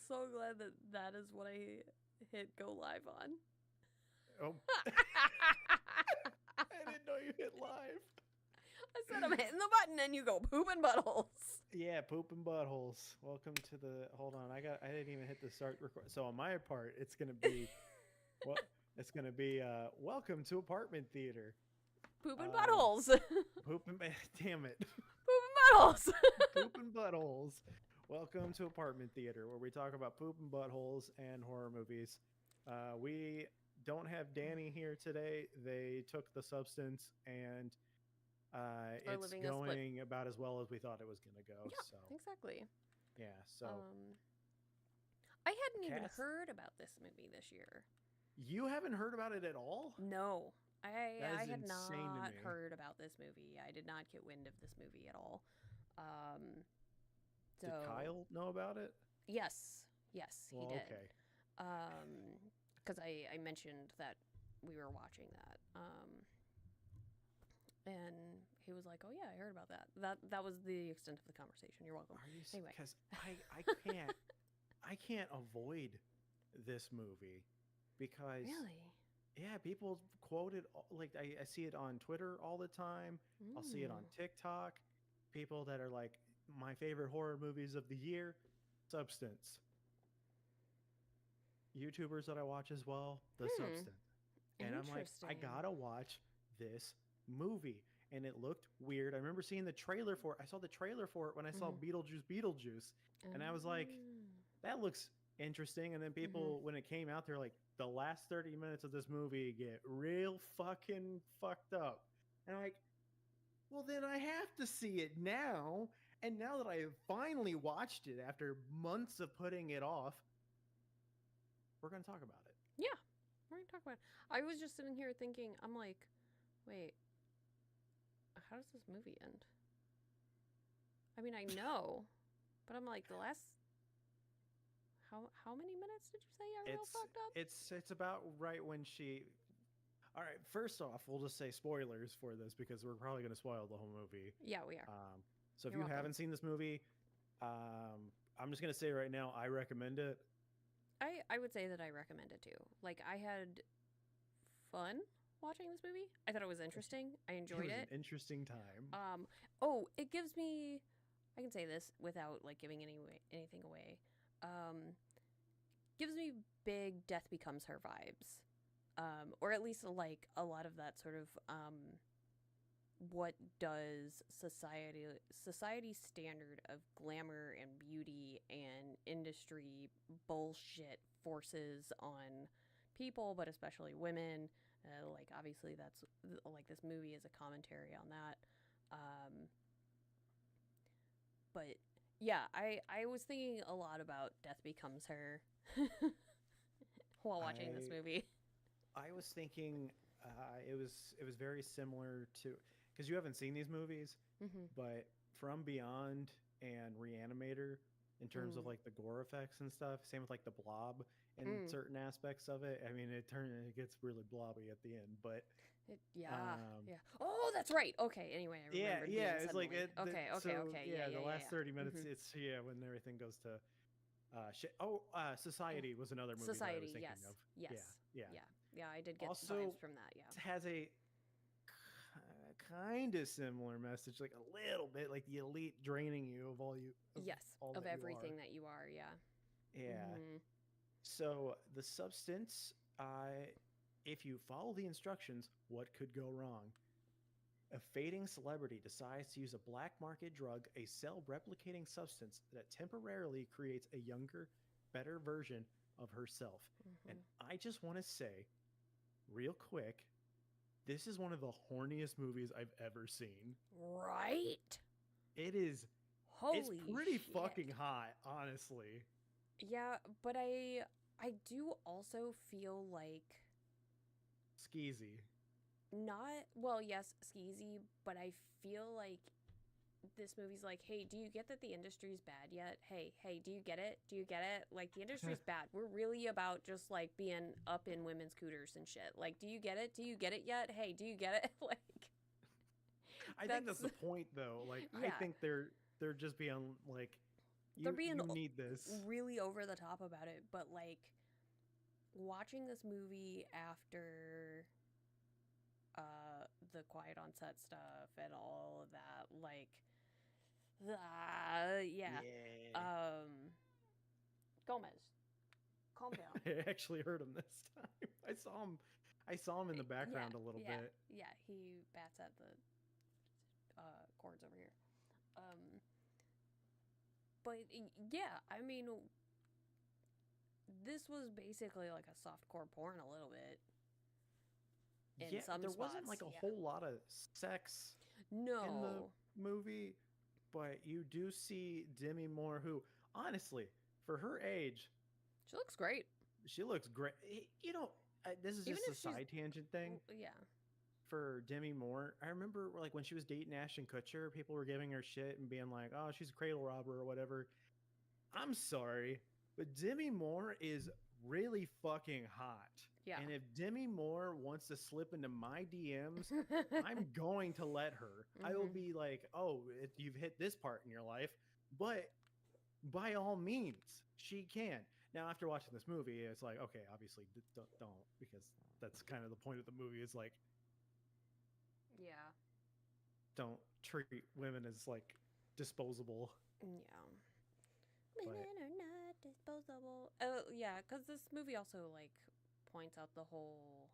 so glad that is what I hit go live on. Oh. I didn't know you hit live. I said I'm hitting the button and you go pooping buttholes. Yeah, poop and buttholes. Welcome to the. Hold on, I didn't even hit the start record. So on my part, it's gonna be, well, it's gonna be welcome to Apartment Theater. Pooping buttholes. Poop and damn it, Pooping buttholes. poop and buttholes. Welcome to Apartment Theater, where we talk about poop and buttholes and horror movies. We don't have Dani here today. They took the substance and. It's going about as well as we thought it was going to go. Yeah, so exactly. Yeah, so I hadn't even heard about this movie this year. You haven't heard about it at all? No, I had not heard about this movie. I did not get wind of this movie at all. Did Kyle know about it? Yes, he did. Okay. Because I mentioned that we were watching that. And he was like, "Oh yeah, I heard about that." That was the extent of the conversation. You're welcome. Are you anyway? Because I can't avoid this movie because really, yeah, people quote it like I see it on Twitter all the time. I'll see it on TikTok. People that are like, my favorite horror movies of the year, Substance. YouTubers that I watch as well, The Substance. And I'm like, I gotta watch this movie. And it looked weird. I remember seeing the trailer for it. I saw the trailer for it when I saw Beetlejuice. And I was like, that looks interesting. And then people, when it came out, they're like, the last 30 minutes of this movie get real fucking fucked up. And I'm like, well, then I have to see it now. And now that I have finally watched it after months of putting it off, we're going to talk about it. Yeah, we're going to talk about it. I was just sitting here thinking, I'm like, wait, how does this movie end? I mean, I know, but I'm like, the last... How many minutes did you say are real fucked up? It's about right when she... All right, first off, we'll just say spoilers for this because we're probably going to spoil the whole movie. Yeah, we are. So if you haven't seen this movie, I'm just going to say right now, I recommend it. I would say that I recommend it too. Like, I had fun watching this movie. I thought it was interesting. I enjoyed it. It was an interesting time. It gives me... I can say this without, like, giving anything away. Gives me big Death Becomes Her vibes. Or at least like a lot of that sort of what does society's standard of glamour and beauty and industry bullshit forces on people, but especially women. Like, obviously that's like, this movie is a commentary on that. But yeah, I was thinking a lot about Death Becomes Her while watching this movie. I was thinking it was very similar to, because you haven't seen these movies, but From Beyond and Reanimator, in terms of like the gore effects and stuff, same with like the Blob and certain aspects of it. I mean, it gets really blobby at the end, but yeah. Oh, that's right. Okay. Anyway, I remember. Yeah. It's suddenly. like Okay. Yeah, the last 30 minutes. It's when everything goes to. Society was another movie that I was thinking of. Yes. Yeah, I did get also vibes from that, yeah. It has a kind of similar message, like a little bit, like the elite draining you of all you... Of everything that you are, yeah. Yeah. So, The Substance, if you follow the instructions, what could go wrong? A fading celebrity decides to use a black market drug, a cell-replicating substance that temporarily creates a younger, better version of herself. And I just want to say, real quick, this is one of the horniest movies I've ever seen. Right? It is. It's pretty fucking hot, honestly. Yeah, but I do also feel like... Skeezy. Yes, skeezy, but I feel like this movie's like, hey, do you get that the industry's bad yet? Hey, do you get it? Like, the industry's bad. We're really about just, like, being up in women's cooters and shit. Like, do you get it? Do you get it yet? Hey, do you get it? Like, I think that's the point, though. Like, I think they're just being, like, they're being you need this. really over the top about it, but like watching this movie after the quiet on set stuff and all of that, like yeah. Yeah. Gomez, calm down. I actually heard him this time. I saw him in the background a little bit. Yeah, he bats at the chords over here. But yeah, I mean, this was basically like a softcore porn a little bit. In some there spots, wasn't like a whole lot of sex in the movie, but you do see Demi Moore, who honestly, for her age, she looks great. She looks great. You know, this is just a side tangent thing. Yeah. For Demi Moore, I remember like when she was dating Ashton Kutcher, people were giving her shit and being like, "Oh, she's a cradle robber" or whatever. I'm sorry, but Demi Moore is really fucking hot. Yeah. And if Demi Moore wants to slip into my DMs, I'm going to let her. I will be like, "Oh, you've hit this part in your life," but by all means, she can. Now, after watching this movie, it's like, okay, obviously don't, because that's kind of the point of the movie. Is like, yeah, don't treat women as like disposable. Yeah. Women are not disposable. Oh, yeah, because this movie also, like, points out the whole...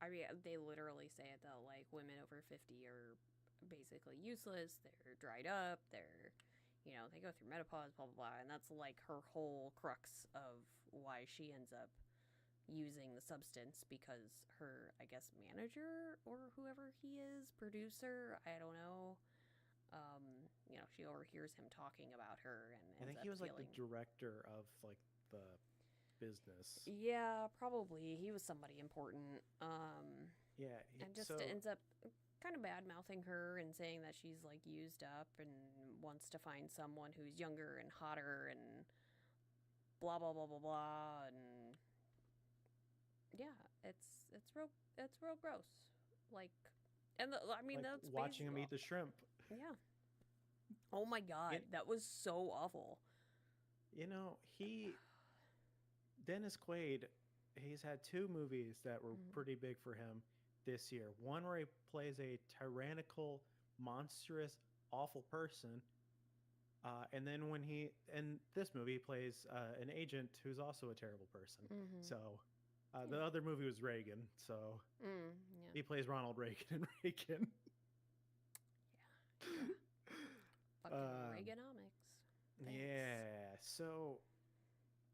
I mean, they literally say it, though, like, women over 50 are basically useless, they're dried up, they're, you know, they go through menopause, blah, blah, blah, and that's, like, her whole crux of why she ends up using the substance, because her, I guess, manager, or whoever he is, producer, I don't know... you know, she overhears him talking about her, and I think he was like the director of like the business. Yeah, probably he was somebody important. Yeah, and just ends up kind of bad mouthing her and saying that she's like used up and wants to find someone who's younger and hotter and blah blah blah blah blah, and yeah, it's real gross. Like, and I mean, like that's watching him eat the shrimp. Yeah. Oh my god, that was so awful. You know, Dennis Quaid, he's had 2 movies that were pretty big for him this year. One where he plays a tyrannical, monstrous, awful person. And then when in this movie, he plays an agent who's also a terrible person. So the other movie was Reagan. So he plays Ronald Reagan in Reagan. Yeah. Fucking Reaganomics. Thanks. Yeah. So,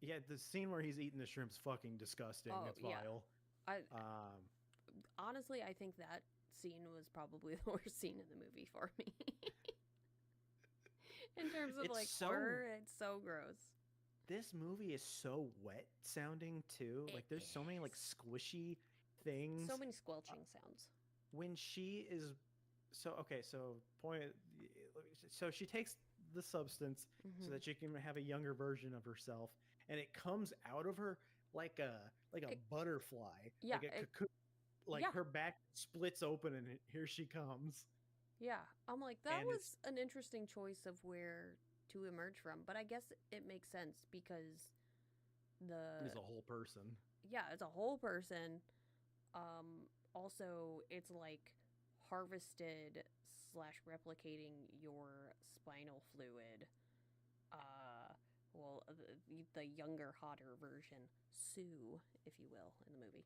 yeah, the scene where he's eating the shrimp's fucking disgusting. It's vile. Honestly, I think that scene was probably the worst scene in the movie for me. In terms of horror, it's so gross. This movie is so wet sounding too. Like there's so many like squishy things. So many squelching sounds. When she is so she takes the substance so that she can have a younger version of herself, and it comes out of her like a butterfly. Yeah, like a cocoon. Her back splits open and here she comes. Yeah, I'm like, that was an interesting choice of where to emerge from, but I guess it makes sense because it's a whole person. Yeah, it's a whole person. Also, it's like harvested / replicating your spinal fluid. Well, the younger, hotter version, Sue, if you will, in the movie,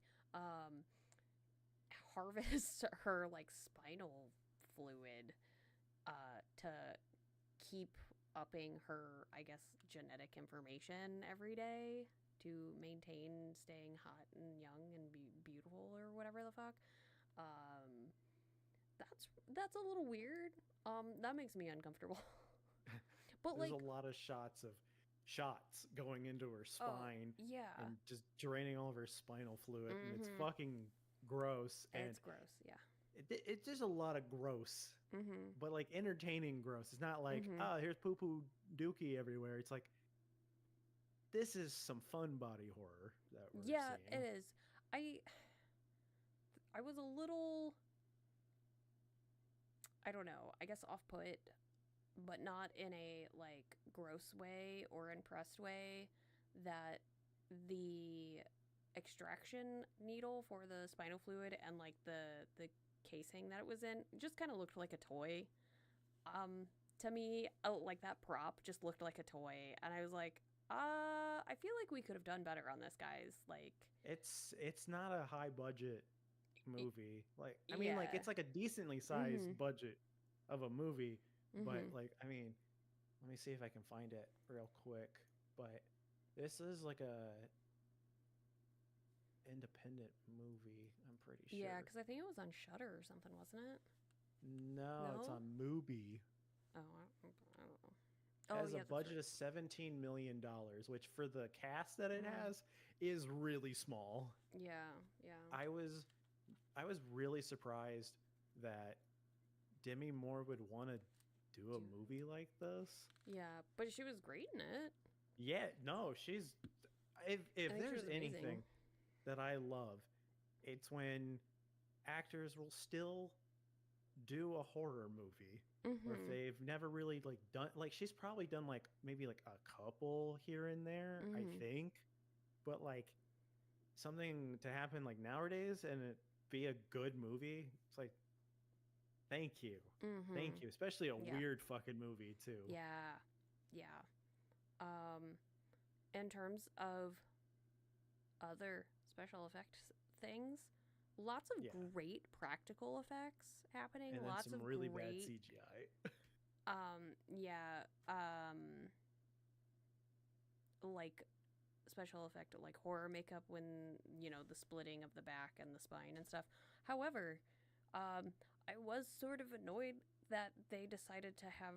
harvests her like spinal fluid to keep upping her, I guess, genetic information every day to maintain staying hot and young and beautiful or whatever the fuck. That's a little weird. That makes me uncomfortable. But there's a lot of shots going into her spine. And just draining all of her spinal fluid, and it's fucking gross. And it's gross, yeah. It's just a lot of gross, but like entertaining gross. It's not like, here's poo poo dookie everywhere. It's like, this is some fun body horror that we're seeing. It is. I was a little, I don't know, I guess off-put but not in a like gross way or impressed way, that the extraction needle for the spinal fluid and like the casing that it was in just kind of looked like a toy. To me, like that prop just looked like a toy, and I was like, I feel like we could have done better on this, guys. Like, it's not a high budget movie. Like, I mean, like, yeah. it's like a decently sized budget of a movie, but like, I mean, let me see if I can find it real quick. But this is like a independent movie, I'm pretty sure. Yeah, because I think it was on Shudder or something, wasn't it? No, it's on Mubi. Oh, I don't know. It has a budget of $17 million, which for the cast that it has is really small. Yeah. I was really surprised that Demi Moore would want to do a movie like this. Yeah, but she was great in it. Yeah, no, she's if there's anything that I love, it's when actors will still do a horror movie. Or if they've never really like done, like, she's probably done like maybe like a couple here and there, I think, but like something to happen like nowadays and it be a good movie, it's like, thank you, especially a weird fucking movie too. Yeah. In terms of other special effects things, lots of great practical effects happening. And then lots some of really great, bad CGI. Like special effect, like horror makeup when, you know, the splitting of the back and the spine and stuff. However, I was sort of annoyed that they decided to have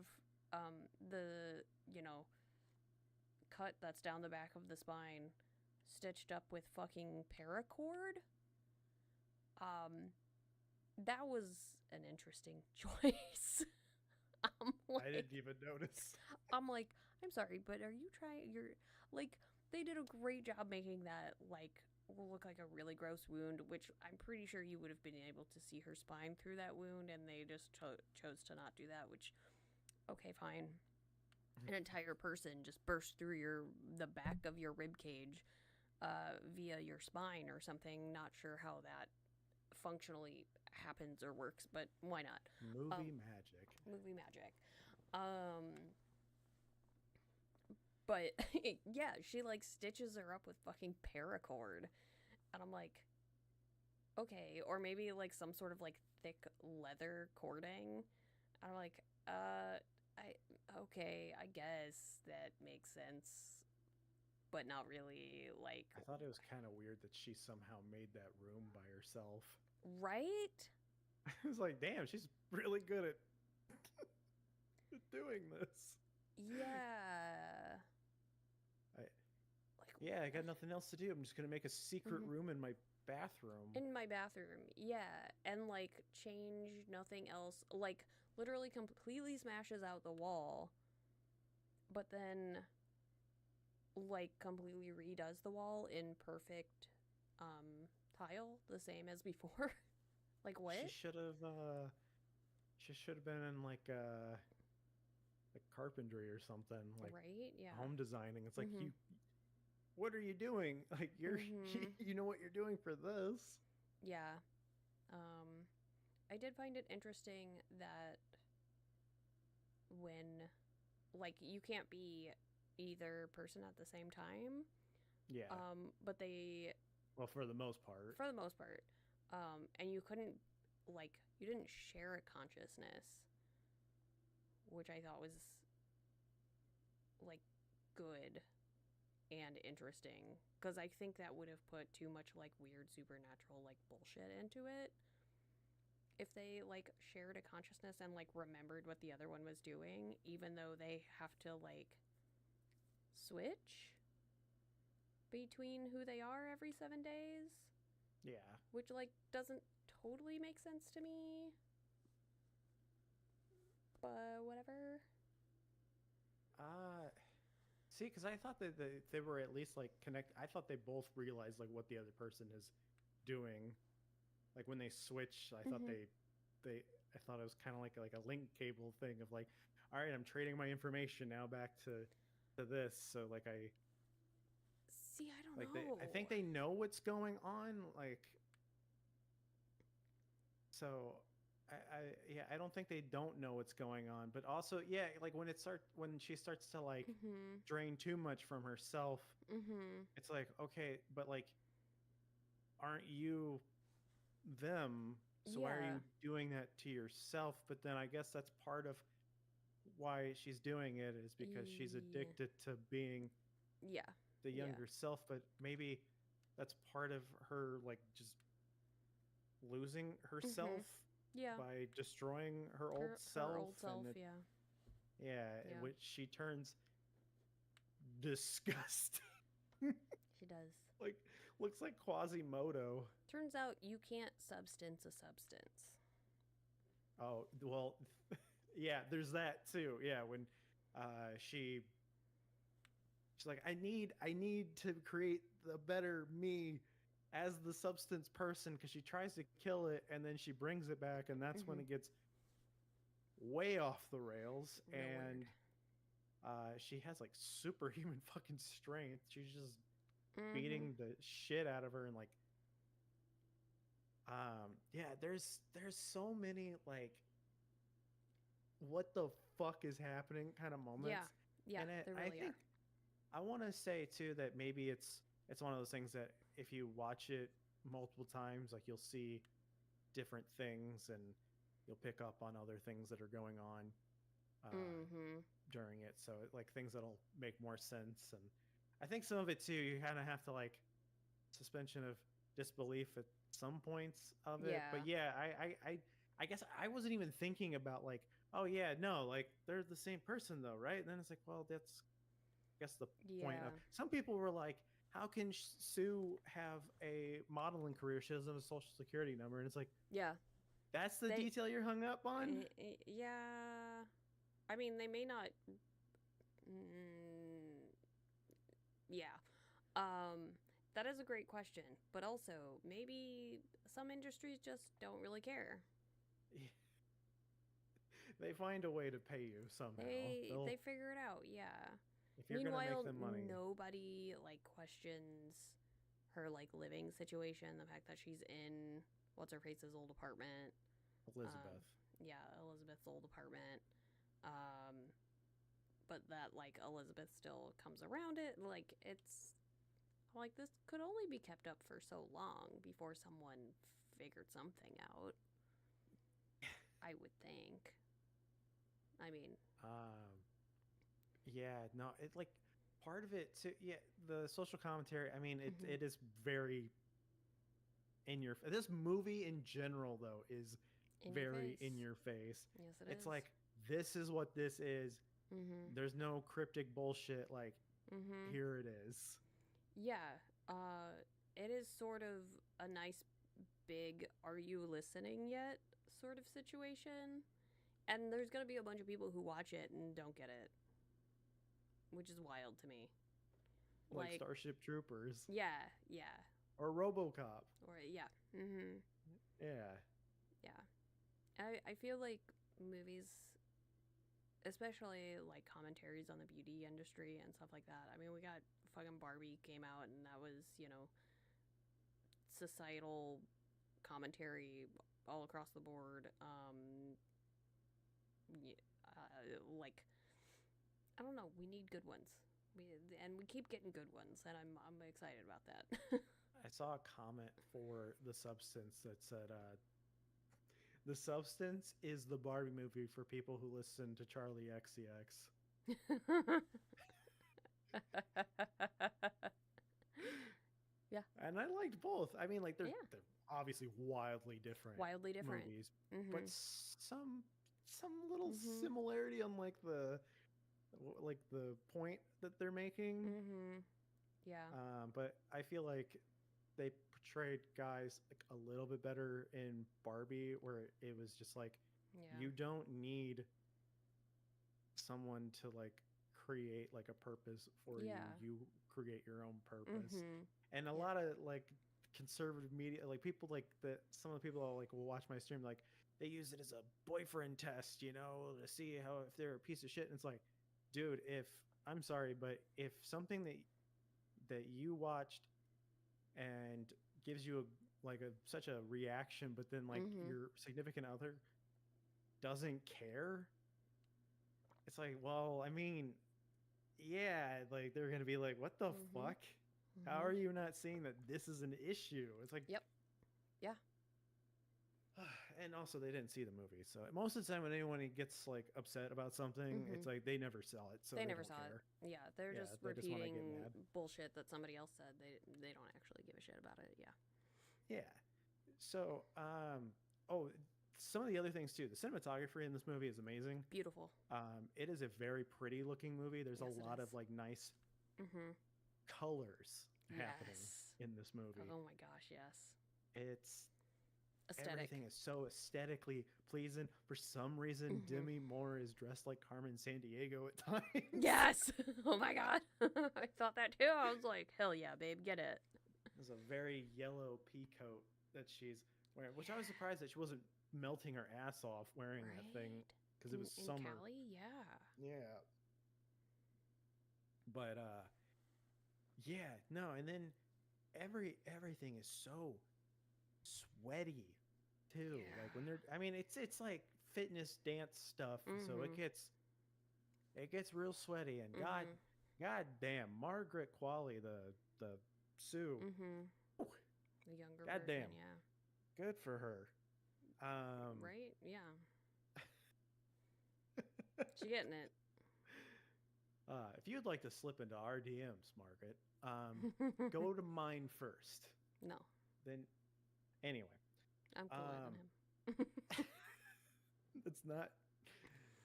the, you know, cut that's down the back of the spine stitched up with fucking paracord. That was an interesting choice. Like, I didn't even notice. I'm like, I'm sorry, but are you trying? You're like, they did a great job making that like look like a really gross wound, which I'm pretty sure you would have been able to see her spine through that wound, and they just chose to not do that. Which, okay, fine. An entire person just burst through the back of your rib cage via your spine or something. Not sure how that functionally happens or works, but why not? Movie magic. But yeah, she like stitches her up with fucking paracord, and I'm like, okay, or maybe like some sort of like thick leather cording, and I'm like, okay, I guess that makes sense, but not really. Like, I thought it was kind of weird that she somehow made that room by herself. Right? I was like, damn, she's really good at doing this. Yeah. I got nothing else to do. I'm just gonna make a secret room in my bathroom. Yeah, and like change nothing else. Like literally completely smashes out the wall, but then like completely redoes the wall in perfect tile, the same as before. Like, what? She should have been in like carpentry or something, like, right? Yeah, home designing. It's like, what are you doing? Like, you're you know what you're doing for this. Yeah. I did find it interesting that when, like, you can't be either person at the same time. Yeah. But they... Well, for the most part. And you couldn't, like, you didn't share a consciousness, which I thought was, like, good and interesting. Because I think that would have put too much, like, weird supernatural, like, bullshit into it. If they, like, shared a consciousness and, like, remembered what the other one was doing, even though they have to, like, switch between who they are every 7 days. Yeah. Which, like, doesn't totally make sense to me. But whatever. See, because I thought that they were at least, like, connect. I thought they both realized, like, what the other person is doing. Like, when they switch, I thought I thought it was kind of like a link cable thing of like, all right, I'm trading my information now back to this. So like See, I don't know. I think they know what's going on. Like so I yeah, I don't think they don't know what's going on, but also yeah, like when she starts to like Mhm. drain too much from herself, Mhm. it's like okay, but like aren't you them? So why are Yeah. you doing that to yourself? But then I guess that's part of why she's doing it is because she's Yeah. addicted to being Yeah. the Yeah. younger self, but maybe that's part of her like just losing herself Mhm. Yeah. by destroying her old Her self, old and self, yeah. yeah, in Yeah. which she turns disgusting. She does. Like looks like Quasimodo. Turns out you can't substance a substance. Oh well, yeah. There's that too. Yeah, when she she's like, I need to create the better me as the substance person because she tries to kill it and then she brings it back and that's when Mhm. it gets way off the rails Real weird. and she has like superhuman fucking strength. She's just Mhm. beating the shit out of her and like yeah, there's so many like what the fuck is happening kind of moments. Yeah. Yeah, And they I really think are. I want to say too that maybe it's one of those things that if you watch it multiple times, like you'll see different things and you'll pick up on other things that are going on uh, Mhm. during it. So like things that'll make more sense. And I think some of it too, you kind of have to like suspension of disbelief at some points of it. Yeah. But yeah, I guess I wasn't even thinking about like, oh yeah, no, like they're the same person though, right? And then it's like, well, that's I guess the point of Yeah. some people were like, how can Sue have a modeling career? She doesn't have a social security number, and it's like Yeah. that's the They detail you're hung up on. yeah. I mean, they may not mm, yeah. That is a great question, but also maybe some industries just don't really care. They find a way to pay you somehow. They figure it out, yeah. If you're gonna make Meanwhile, them money. nobody like questions her like living situation, the fact that she's in what's her face's old apartment. Um, Elizabeth. yeah, Elizabeth's old apartment. Um, but that like Elizabeth still comes around it. Like it's like this could only be kept up for so long before someone figured something out. I would think. I mean, Um, yeah, no, it like part of it too. Yeah, the social commentary. I mean, mhm. it is very in your. This movie in general though is In your very face. in your face. Yes, it It's is. like this is what this is. Mhm. There's no cryptic bullshit. Like Mhm. here it is. Yeah. It is sort of a nice big "Are you listening yet?" sort of situation. And there's gonna be a bunch of people who watch it and don't get it, which is wild to me. Like Like, Starship Troopers yeah, yeah, or RoboCop. or yeah, mhm, Yeah. yeah. I feel like movies, especially like commentaries on the beauty industry and stuff like that. I mean, we got fucking Barbie came out, and that was societal commentary all across the board. Like I don't know, we need good ones. We keep getting good ones, and I'm excited about that. I saw a comment for The Substance that said, "The Substance is the Barbie movie for people who listen to Charlie XCX." Yeah, And I liked both. I mean, like yeah, they're obviously wildly different wildly different. movies, but Mhm, some little mhm, similarity on like the point that they're making. mhm. Yeah, But I feel like they portrayed guys like a little bit better in Barbie, where it was just like yeah, you don't need someone to like create like a purpose for you. yeah. You create your own purpose. Mhm. And a Yeah. lot of like conservative media, like people like that, some of the people that like will watch my stream, like they use it as a boyfriend test, to see how if they're a piece of shit. And it's like, dude, if I'm sorry, but if something that you watched and gives you such a reaction, but then your significant other doesn't care, it's like, well, I mean, yeah, like they're gonna be like, what the fuck? How are you not seeing that this is an issue? It's like, yep, yeah. And also, they didn't see the movie, so most of the time when anyone gets like upset about something, it's like they never saw it, so they never don't saw care. it. Yeah, they're just they repeating just bullshit that somebody else said. They don't actually give a shit about it. Yeah. Yeah. So, some of the other things too. The cinematography in this movie is amazing. Beautiful. It is a very pretty looking movie. There's a lot of like nice colors happening in this movie. Oh my gosh, yes. It's aesthetic. Everything is so aesthetically pleasing. For some reason, Demi Moore is dressed like Carmen Sandiego at times. Yes. Oh my god. I thought that too. I was like, hell yeah, babe, get it. There's a very yellow pea coat that she's wearing, which I was surprised that she wasn't melting her ass off wearing that thing because it was summer. In Cali? Yeah. Yeah. But yeah, no, and then everything is so sweaty too. Yeah. Like when they're, I mean, it's like fitness dance stuff, so it gets real sweaty. And god damn, Margaret Qualley, the Sue, the younger god version, damn, yeah, good for her. Right, yeah. She getting it. If you'd like to slip into our DMs, Margaret, go to mine first. No. Then, anyway. I'm cooler than him.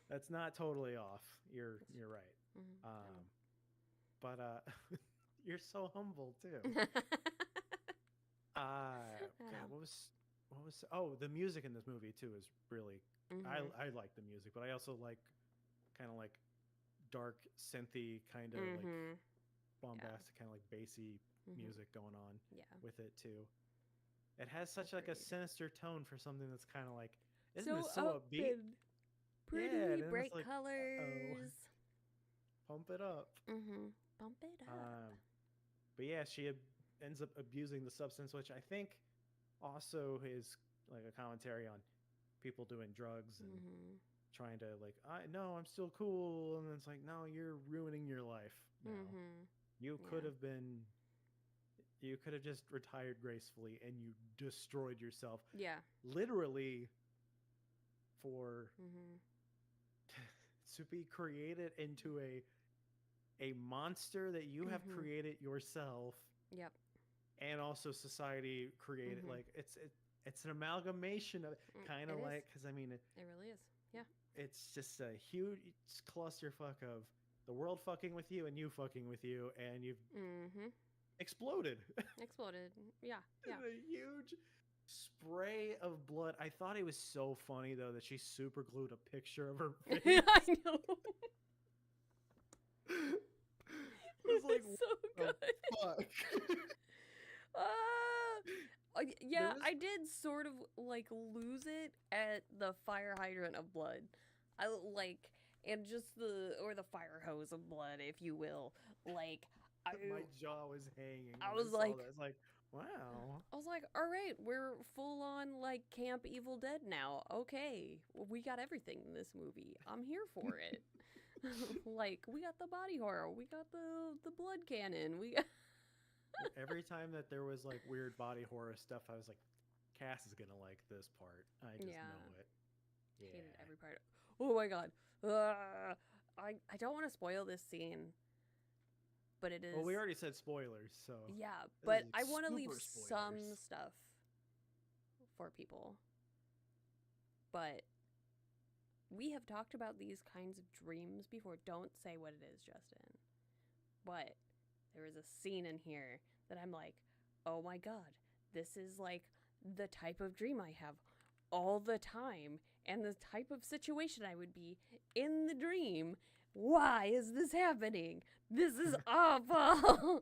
That's not totally off. You're right. But you're so humble too. God, what was the music in this movie too is really I like the music, but I also like kind of like dark synthy kind of like bombastic kind of like bassy music going on with it too. It has such like a sinister tone for something that's kind of like isn't this so upbeat? Pretty bright colors. Pump it up. Pump it up. But yeah, she ends up abusing the substance, which I think also is like a commentary on people doing drugs and trying to like, no, I'm still cool, and it's like, no, you're ruining your life now. You could have been. You could have just retired gracefully, and you destroyed yourself. Yeah. Literally. For to be created into a monster that you have created yourself. Yep. And also society created like it's an amalgamation of kind of like because I mean it really is. Yeah. It's just a huge clusterfuck of the world fucking with you and you fucking with you, and you've exploded. Yeah. Yeah. A huge spray of blood. I thought it was so funny though that she super glued a picture of her face. I know. It was like so good. Fuck. Yeah, I did sort of like lose it at the fire hydrant of blood. I like, and just the fire hose of blood, if you will. Like, my jaw was hanging. I was like, wow. I was like, all right, we're full on like Camp Evil Dead now. Okay, we got everything in this movie. I'm here for it. Like, we got the body horror, we got the blood cannon, we got. Every time that there was like weird body horror stuff, I was like, Cass is gonna like this part. I just know it. Yeah. Hated every part. Oh my god. I don't want to spoil this scene, but it is. Well, we already said spoilers, so. Yeah, but I want to leave some stuff for people. But we have talked about these kinds of dreams before. Don't say what it is, Justin. But there is a scene in here that I'm like, oh my god, this is like the type of dream I have all the time, and the type of situation I would be in the dream. Why is this happening? This is awful.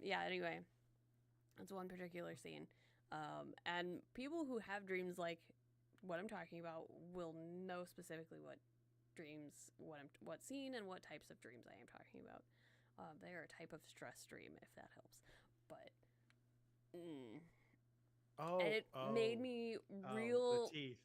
Yeah, anyway, that's one particular scene. And people who have dreams like what I'm talking about will know specifically what dreams, what scene and what types of dreams I am talking about. They are a type of stress dream, if that helps. But, and it made me real. The teeth.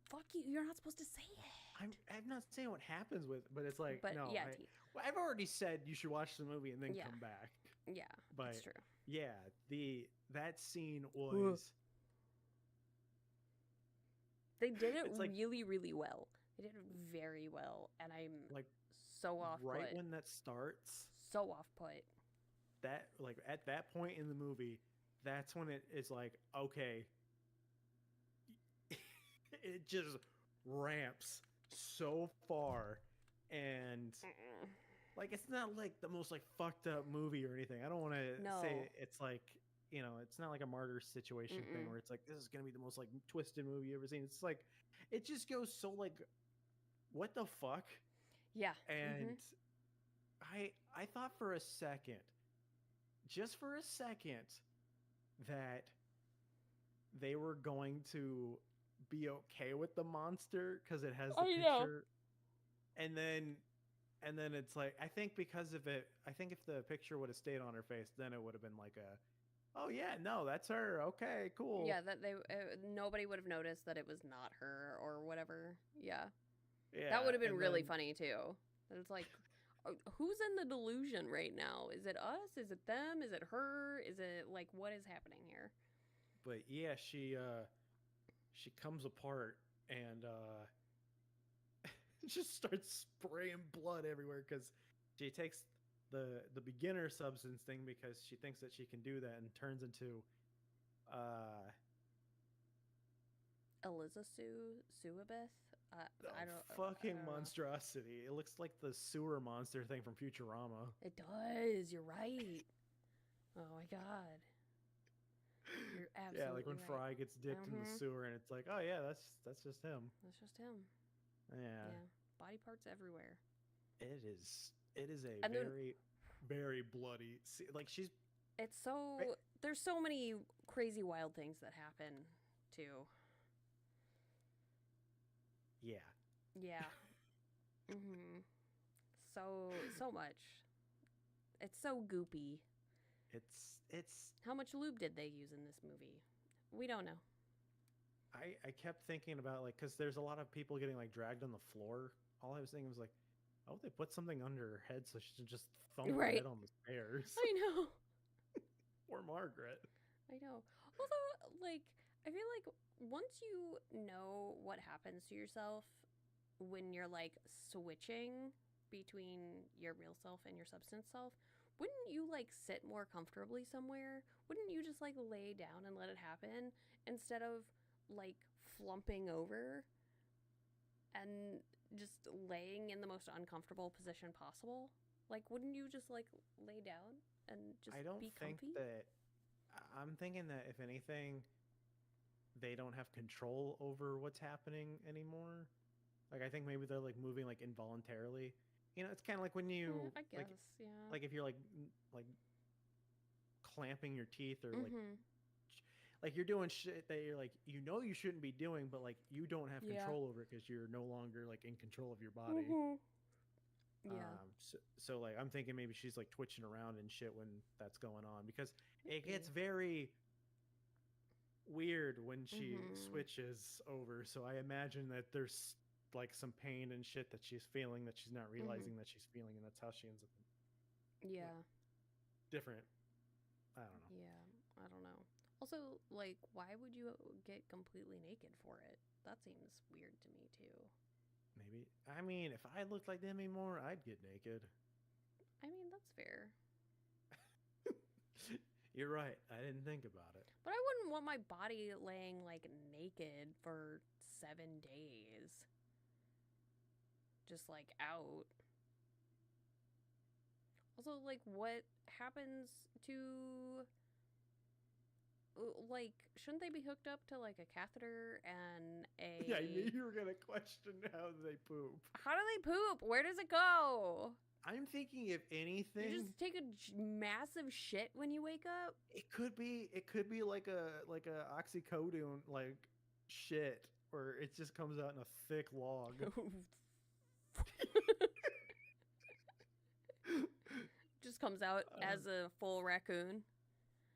Fuck you! You're not supposed to say it. I'm not saying what happens with, but it's like but no. Yeah, teeth. Well, I've already said you should watch the movie and then come back. Yeah, but that's true. Yeah, that scene was. They did it really, really well. They did it very well, and I'm like so off put. Right when that starts, so off put. That like at that point in the movie, that's when it is like okay. It just ramps so far, and like it's not like the most like fucked up movie or anything. I don't want to say it's like, you know, it's not like a martyr situation thing where it's like this is gonna be the most like twisted movie you ever seen. It's like it just goes so like what the fuck? Yeah. And I thought for a second, just for a second, that they were going to be okay with the monster because it has the picture. And then it's like, I think because of it, I think if the picture would have stayed on her face, then it would have been like oh yeah, no, that's her. Okay, cool. Yeah, that nobody would have noticed that it was not her or whatever. Yeah. That would have been really funny too. It's like, who's in the delusion right now? Is it us? Is it them? Is it her? Is it like, what is happening here? But yeah, she comes apart and just starts spraying blood everywhere because she takes the beginner substance thing because she thinks that she can do that and turns into Eliza Suabeth. I don't fucking monstrosity. It looks like the sewer monster thing from Futurama. It does. You're right. Oh my god. You're absolutely like when right. Fry gets dipped in the sewer and it's like, oh yeah, that's just him. That's just him. Yeah. Body parts everywhere. It is a very, very bloody. Like It's so. There's so many crazy, wild things that happen, too. Yeah. Yeah. So much. It's so goopy. It's. How much lube did they use in this movie? We don't know. I kept thinking about like, because there's a lot of people getting like dragged on the floor. All I was thinking was like, oh, they put something under her head so she can just thump her head on the stairs. I know. Or Margaret. I know. Although, like, I feel like once you know what happens to yourself when you're like switching between your real self and your substance self, wouldn't you like sit more comfortably somewhere? Wouldn't you just like lay down and let it happen instead of like flumping over and just laying in the most uncomfortable position possible? Like, wouldn't you just like lay down and just be comfy? I'm thinking that if anything, they don't have control over what's happening anymore. Like, I think maybe they're like moving like involuntarily. You know, it's kind of like when you, I guess, like if you're like clamping your teeth or like you're doing shit that you're like, you know, you shouldn't be doing, but like you don't have control over it because you're no longer like in control of your body. So like I'm thinking maybe she's like twitching around and shit when that's going on because it gets very weird when she switches over. So I imagine that there's like some pain and shit that she's feeling that she's not realizing that she's feeling, and that's how she ends up different. I don't know. I don't know. Also, like, why would you get completely naked for it? That seems weird to me too. Maybe. I mean, if I looked like them anymore, I'd get naked. I mean, that's fair. You're right. I didn't think about it. But I wouldn't want my body laying like naked for 7 days. Just like out. Also, like, what happens to like, shouldn't they be hooked up to like a catheter and a? Yeah, I knew you were gonna question how they poop. How do they poop? Where does it go? I'm thinking, if anything, You just take a massive shit when you wake up. it could be like a oxycodone like shit, where it just comes out in a thick log. Just comes out as a full raccoon.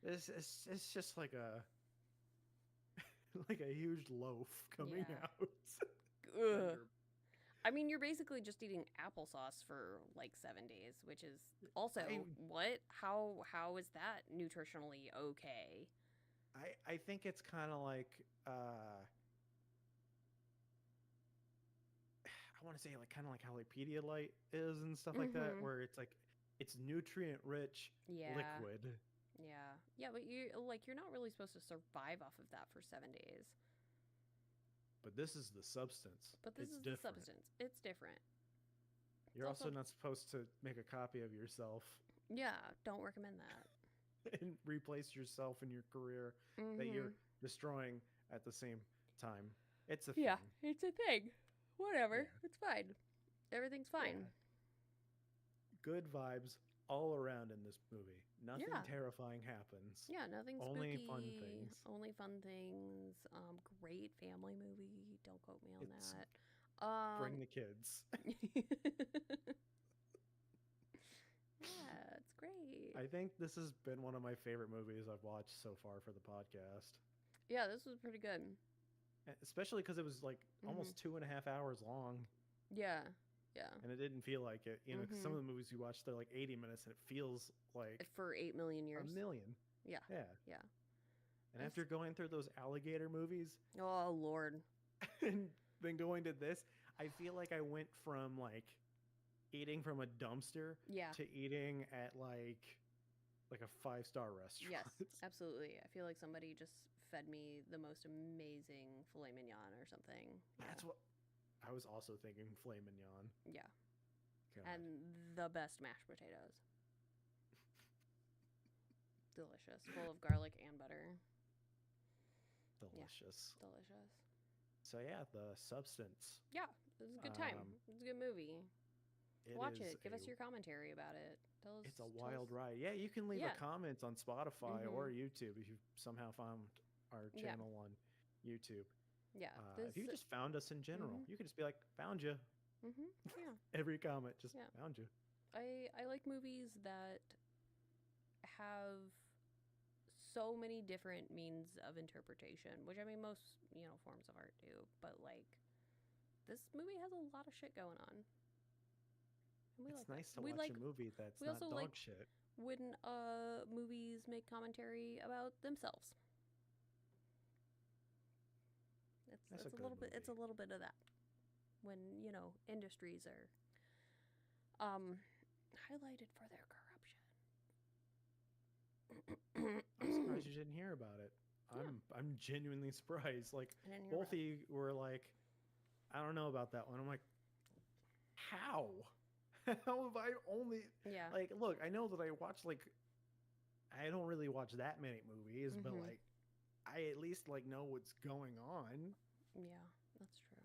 It's just like a like a huge loaf coming out. Ugh. I mean, you're basically just eating applesauce for like 7 days, which is also what? How is that nutritionally okay? I think it's kind of like I want to say like kind of like how like Pedialyte is and stuff like that, where it's like it's nutrient rich liquid. Yeah, but you're not really supposed to survive off of that for 7 days. But this is the substance. But this is the substance. It's different. You're also not supposed to make a copy of yourself. Yeah, don't recommend that. And replace yourself in your career that you're destroying at the same time. It's a thing. Yeah, it's a thing. Whatever. Yeah. It's fine. Everything's fine. Yeah. Good vibes all around in this movie. Nothing terrifying happens. Yeah, nothing Only spooky. Fun things. Only fun things. Great family movie. Don't quote me on that. Bring the kids. Yeah, it's great. I think this has been one of my favorite movies I've watched so far for the podcast. Yeah, this was pretty good. Especially because it was like almost 2.5 hours long. Yeah. Yeah. And it didn't feel like it. You know, because some of the movies you watch, they're like 80 minutes and it feels like... For 8 million years. A million. Yeah. Yeah. Yeah. And after going through those alligator movies... Oh, Lord. And then going to this, I feel like I went from like eating from a dumpster to eating at like a 5-star restaurant. Yes, absolutely. I feel like somebody just fed me the most amazing filet mignon or something. That's what... I was also thinking filet mignon. Yeah. God. And the best mashed potatoes. Delicious. Full of garlic and butter. Delicious. Yeah, delicious. So yeah, The Substance. Yeah, it was a good time. It was a good movie. Watch it. Give us your commentary about it. Tell us. It's a wild ride. Yeah, you can leave a comment on Spotify or YouTube if you somehow found our channel on YouTube. Yeah. If you just found us in general, you could just be like, found you. Yeah. Every comment, just found you. I like movies that have so many different means of interpretation, which I mean most, forms of art do, but like this movie has a lot of shit going on. And it's nice to watch a movie that's not dog shit. When movies make commentary about themselves. It's a little bit. It's a little bit of that. When industries are highlighted for their corruption. I'm surprised you didn't hear about it. I'm genuinely surprised. Like both of you were like, I don't know about that one. I'm like, how? How have I only? Yeah. Like, look, I know that I watch I don't really watch that many movies, but like, I at least like know what's going on. Yeah, that's true.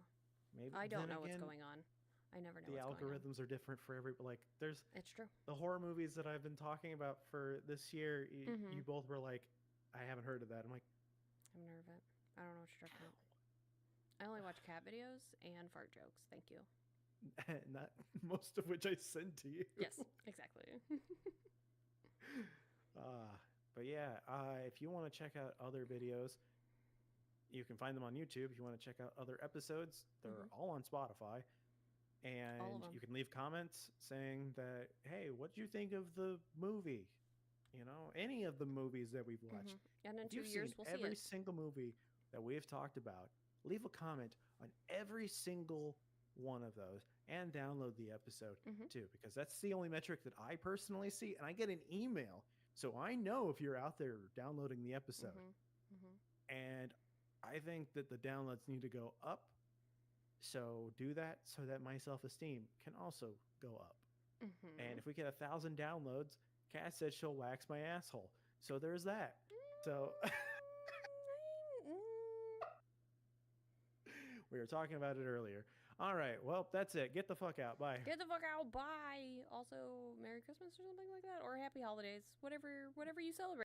Maybe I don't know what's going on. I never know. The algorithms are different for everybody. Like, there's. It's true. The horror movies that I've been talking about for this year, you both were like, I haven't heard of that. I'm like, I've never heard of it. I don't know what you're talking about. I only watch cat videos and fart jokes. Thank you. Not most of which I send to you. Yes, exactly. But yeah, if you want to check out other videos, you can find them on YouTube. If you want to check out other episodes, they're all on Spotify. And you can leave comments saying that, hey, what do you think of the movie? Any of the movies that we've watched. And in if 2 you've years, seen we'll see every single movie that we've talked about, leave a comment on every single one of those and download the episode too, because that's the only metric that I personally see. And I get an email, so I know if you're out there downloading the episode. And I think that the downloads need to go up. So do that so that my self-esteem can also go up. And if we get 1,000 downloads, Kat said she'll wax my asshole. So there's that. So were talking about it earlier. All right. Well, that's it. Get the fuck out. Bye. Get the fuck out. Bye. Also, Merry Christmas or something like that, or Happy Holidays, whatever you celebrate.